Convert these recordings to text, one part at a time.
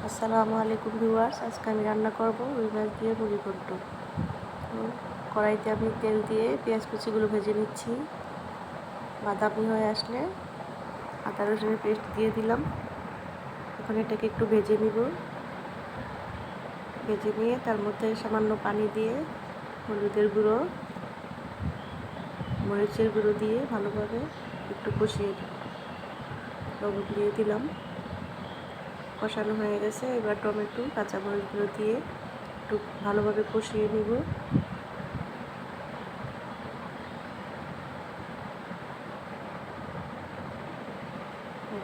আসসালামু আলাইকুম ভিউয়ার্স, আজকে আমি রান্না করব রুই মাছ দিয়ে মুড়ি ঘন্ট। কড়াইতে আমি তেল দিয়ে পেঁয়াজ কুচিগুলো ভেজে নিচ্ছি। বাদামি হয়ে আসলে আদা রসুনের পেস্ট দিয়ে দিলাম। এখন এটাকে একটু ভেজে নিব। ভেজে নিয়ে তার মধ্যে সামান্য পানি দিয়ে হলুদের গুঁড়ো, মরিচের গুঁড়ো দিয়ে ভালোভাবে একটু কষিয়ে লবণ দিয়ে দিলাম। কষানো হয়ে গেছে, এবার টমেটো কাঁচামরিচগুলো দিয়ে একটু ভালোভাবে কষিয়ে নিব।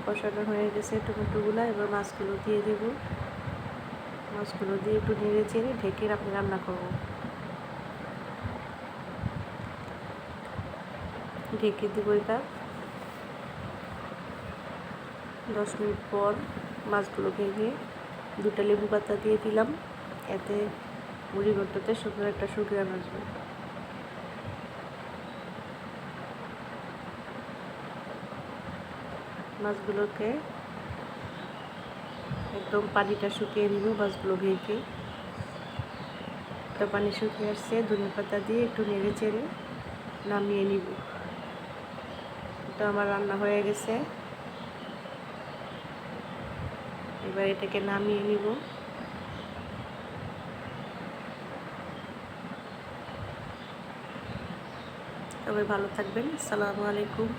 কষানো হয়ে গেছে টমেটোগুলো, এবার মাছগুলো দিয়ে দেব। মাছগুলো দিয়ে একটু নেড়ে চেড়ে ঢেকে আমি রান্না করব। ঢেকে দেবো। এটা 10 মিনিট পর মাছগুলো ভেঙে 2টা লেবু পাতা দিয়ে দিলাম। এতে মুড়ি ঘন্টতে সুন্দর একটা সুঘ্রাণ আসবে। মাছগুলোকে একদম পানিটা শুকিয়ে নিব। মাছগুলো ভেঙে একটা পানি শুকিয়ে আসছে, ধনেপাতা দিয়ে একটু নেড়ে চেড়ে নামিয়ে নিব। এটা আমার রান্না হয়ে গেছে, এবার এটাকে নামিয়ে নিব। সবাই ভালো থাকবেন। আসসালামু আলাইকুম।